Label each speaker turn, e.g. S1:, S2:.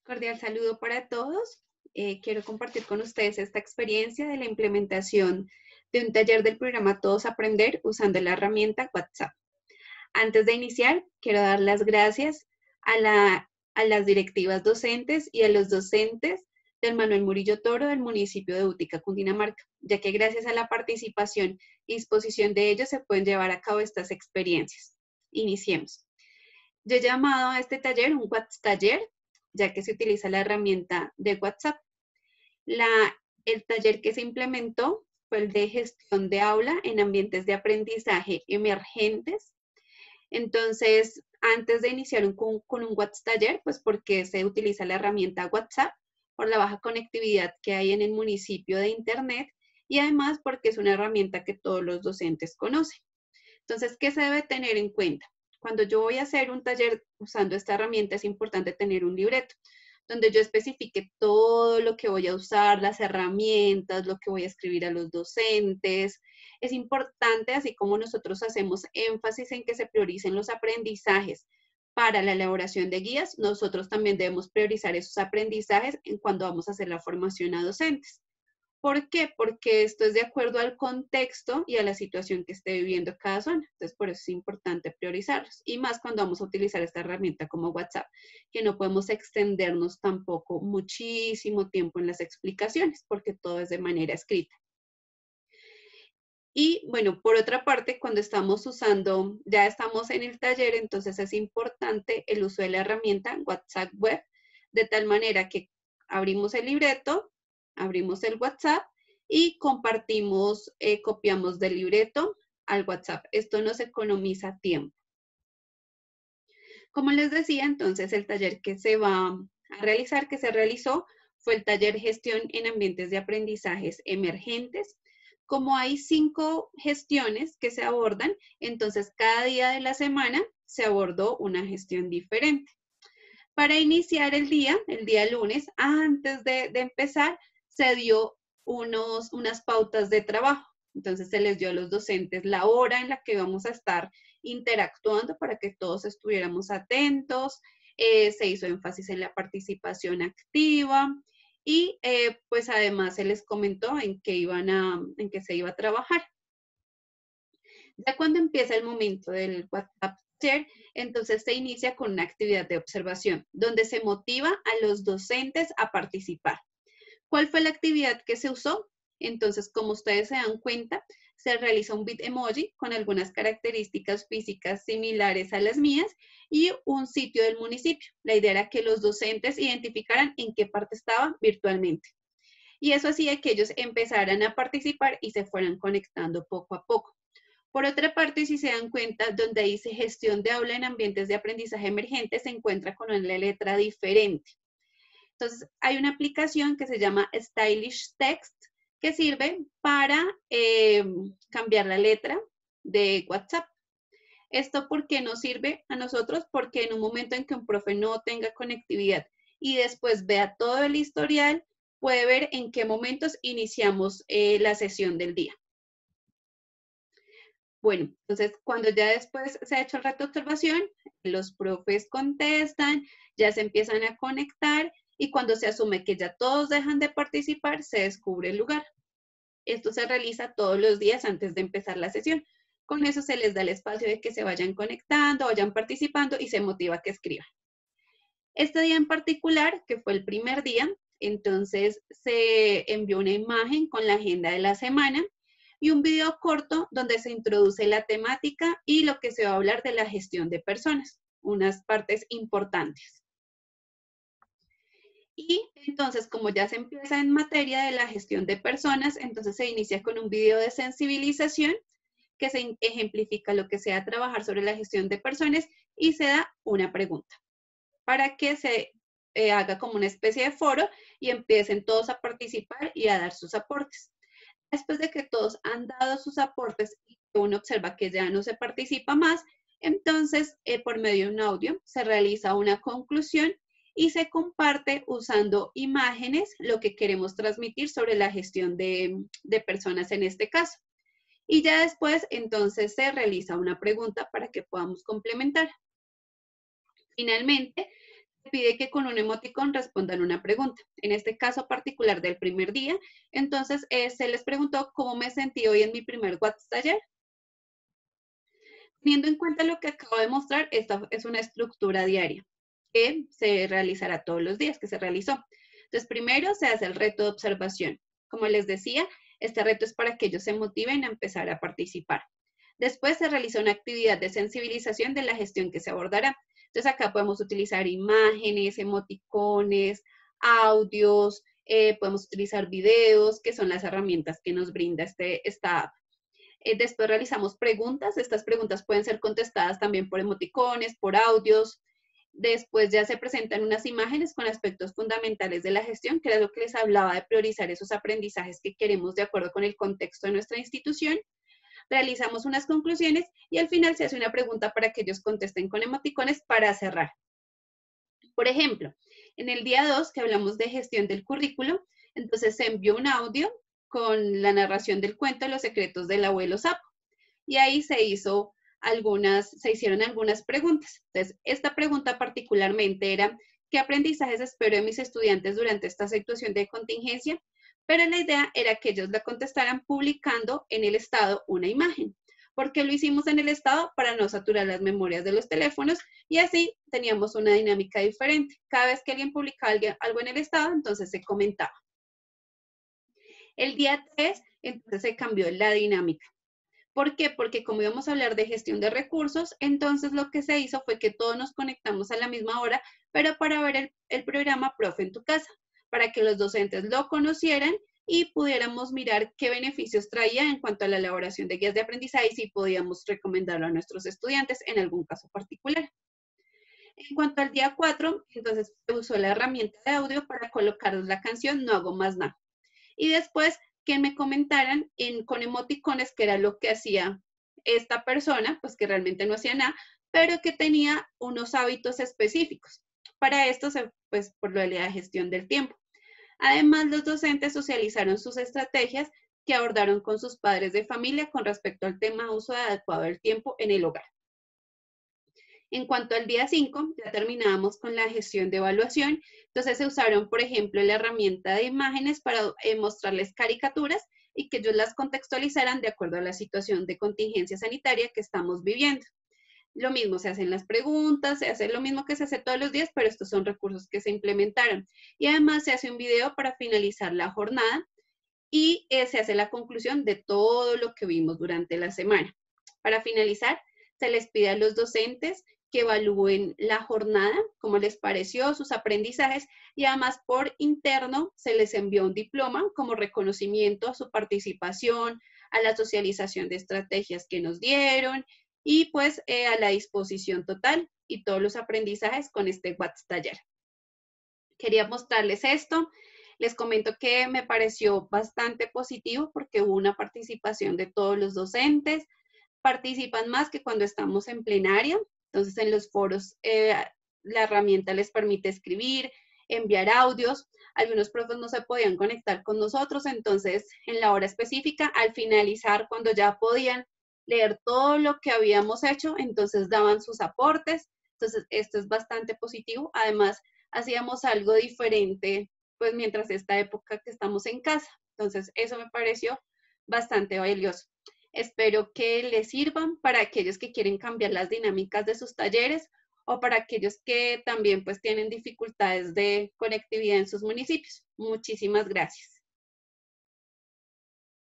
S1: Cordial saludo para todos. Quiero compartir con ustedes esta experiencia de la implementación de un taller del programa Todos Aprender usando la herramienta WhatsApp. Antes de iniciar, quiero dar las gracias a las directivas docentes y a los docentes del Manuel Murillo Toro del municipio de Útica, Cundinamarca, ya que gracias a la participación y disposición de ellos se pueden llevar a cabo estas experiencias. Iniciemos. Yo he llamado a este taller un WhatsApp taller, ya que se utiliza la herramienta de WhatsApp. El taller que se implementó fue el de gestión de aula en ambientes de aprendizaje emergentes. Entonces, antes de iniciar con un WhatsApp taller, pues porque se utiliza la herramienta WhatsApp por la baja conectividad que hay en el municipio de Internet y además porque es una herramienta que todos los docentes conocen. Entonces, ¿qué se debe tener en cuenta? Cuando yo voy a hacer un taller usando esta herramienta es importante tener un libreto donde yo especifique todo lo que voy a usar, las herramientas, lo que voy a escribir a los docentes. Es importante, así como nosotros hacemos énfasis en que se prioricen los aprendizajes para la elaboración de guías, nosotros también debemos priorizar esos aprendizajes en cuando vamos a hacer la formación a docentes. ¿Por qué? Porque esto es de acuerdo al contexto y a la situación que esté viviendo cada zona. Entonces, por eso es importante priorizarlos. Y más cuando vamos a utilizar esta herramienta como WhatsApp, que no podemos extendernos tampoco muchísimo tiempo en las explicaciones, porque todo es de manera escrita. Y bueno, por otra parte, cuando estamos usando, ya estamos en el taller, entonces es importante el uso de la herramienta WhatsApp Web, de tal manera que abrimos el libreto, abrimos el WhatsApp y compartimos, copiamos del libreto al WhatsApp. Esto nos economiza tiempo. Como les decía, entonces el taller que se va a realizar, que se realizó, fue el taller Gestión en Ambientes de Aprendizajes Emergentes. Como hay 5 gestiones que se abordan, entonces cada día de la semana se abordó una gestión diferente. Para iniciar el día lunes, antes de empezar, se dio unas pautas de trabajo. Entonces se les dio a los docentes la hora en la que vamos a estar interactuando para que todos estuviéramos atentos. Se hizo énfasis en la participación activa y pues además se les comentó en qué se iba a trabajar. Ya cuando empieza el momento del WhatsApp Share, entonces se inicia con una actividad de observación, donde se motiva a los docentes a participar. ¿Cuál fue la actividad que se usó? Entonces, como ustedes se dan cuenta, se realiza un Bitmoji con algunas características físicas similares a las mías y un sitio del municipio. La idea era que los docentes identificaran en qué parte estaban virtualmente. Y eso hacía que ellos empezaran a participar y se fueran conectando poco a poco. Por otra parte, si se dan cuenta, donde dice gestión de aula en ambientes de aprendizaje emergente, se encuentra con una letra diferente. Entonces, hay una aplicación que se llama Stylish Text, que sirve para cambiar la letra de WhatsApp. ¿Esto por qué nos sirve a nosotros? Porque en un momento en que un profe no tenga conectividad y después vea todo el historial, puede ver en qué momentos iniciamos la sesión del día. Bueno, entonces cuando ya después se ha hecho el reto de observación, los profes contestan, ya se empiezan a conectar y cuando se asume que ya todos dejan de participar, se descubre el lugar. Esto se realiza todos los días antes de empezar la sesión. Con eso se les da el espacio de que se vayan conectando, vayan participando y se motiva a que escriban. Este día en particular, que fue el primer día, entonces se envió una imagen con la agenda de la semana y un video corto donde se introduce la temática y lo que se va a hablar de la gestión de personas, unas partes importantes. Y entonces, como ya se empieza en materia de la gestión de personas, entonces se inicia con un video de sensibilización que se ejemplifica lo que sea trabajar sobre la gestión de personas y se da una pregunta para que se haga como una especie de foro y empiecen todos a participar y a dar sus aportes. Después de que todos han dado sus aportes y uno observa que ya no se participa más, entonces por medio de un audio se realiza una conclusión y se comparte usando imágenes lo que queremos transmitir sobre la gestión de personas en este caso. Y ya después entonces se realiza una pregunta para que podamos complementar. Finalmente, pide que con un emoticón respondan una pregunta. En este caso particular del primer día, entonces se les preguntó cómo me sentí hoy en mi primer WhatsApp taller. Teniendo en cuenta lo que acabo de mostrar, esta es una estructura diaria que se realizará todos los días, que se realizó. Entonces, primero se hace el reto de observación. Como les decía, este reto es para que ellos se motiven a empezar a participar. Después se realiza una actividad de sensibilización de la gestión que se abordará. Entonces, acá podemos utilizar imágenes, emoticones, audios, podemos utilizar videos, que son las herramientas que nos brinda esta app. Después realizamos preguntas. Estas preguntas pueden ser contestadas también por emoticones, por audios. Después ya se presentan unas imágenes con aspectos fundamentales de la gestión, que era lo que les hablaba de priorizar esos aprendizajes que queremos de acuerdo con el contexto de nuestra institución. Realizamos unas conclusiones y al final se hace una pregunta para que ellos contesten con emoticones para cerrar. Por ejemplo, en el día 2, que hablamos de gestión del currículo, entonces se envió un audio con la narración del cuento Los secretos del abuelo Sapo. Y ahí se hicieron algunas preguntas. Entonces, esta pregunta particularmente era, ¿qué aprendizajes espero de mis estudiantes durante esta situación de contingencia? Pero la idea era que ellos la contestaran publicando en el estado una imagen. ¿Por qué lo hicimos en el estado? Para no saturar las memorias de los teléfonos y así teníamos una dinámica diferente. Cada vez que alguien publicaba algo en el estado, entonces se comentaba. El día 3, entonces se cambió la dinámica. ¿Por qué? Porque como íbamos a hablar de gestión de recursos, entonces lo que se hizo fue que todos nos conectamos a la misma hora, pero para ver el programa Profe en tu casa, para que los docentes lo conocieran y pudiéramos mirar qué beneficios traía en cuanto a la elaboración de guías de aprendizaje y si podíamos recomendarlo a nuestros estudiantes en algún caso particular. En cuanto al día 4, entonces se usó la herramienta de audio para colocar la canción No hago más nada. Y después que me comentaran con emoticones que era lo que hacía esta persona, pues que realmente no hacía nada, pero que tenía unos hábitos específicos. Para esto, pues por lo de la gestión del tiempo. Además, los docentes socializaron sus estrategias que abordaron con sus padres de familia con respecto al tema uso adecuado del tiempo en el hogar. En cuanto al día 5, ya terminábamos con la gestión de evaluación. Entonces se usaron, por ejemplo, la herramienta de imágenes para mostrarles caricaturas y que ellos las contextualizaran de acuerdo a la situación de contingencia sanitaria que estamos viviendo. Lo mismo, se hacen las preguntas, se hace lo mismo que se hace todos los días, pero estos son recursos que se implementaron. Y además se hace un video para finalizar la jornada y se hace la conclusión de todo lo que vimos durante la semana. Para finalizar, se les pide a los docentes que evalúen la jornada, cómo les pareció, sus aprendizajes, y además por interno se les envió un diploma como reconocimiento a su participación, a la socialización de estrategias que nos dieron, y pues a la disposición total y todos los aprendizajes con este WhatsApp taller. Quería mostrarles esto. Les comento que me pareció bastante positivo porque hubo una participación de todos los docentes, participan más que cuando estamos en plenaria. Entonces, en los foros, la herramienta les permite escribir, enviar audios. Algunos profes no se podían conectar con nosotros, entonces, en la hora específica, al finalizar, cuando ya podían leer todo lo que habíamos hecho, entonces daban sus aportes. Entonces, esto es bastante positivo. Además, hacíamos algo diferente, pues, mientras esta época que estamos en casa. Entonces, eso me pareció bastante valioso. Espero que les sirvan para aquellos que quieren cambiar las dinámicas de sus talleres o para aquellos que también pues tienen dificultades de conectividad en sus municipios. Muchísimas gracias.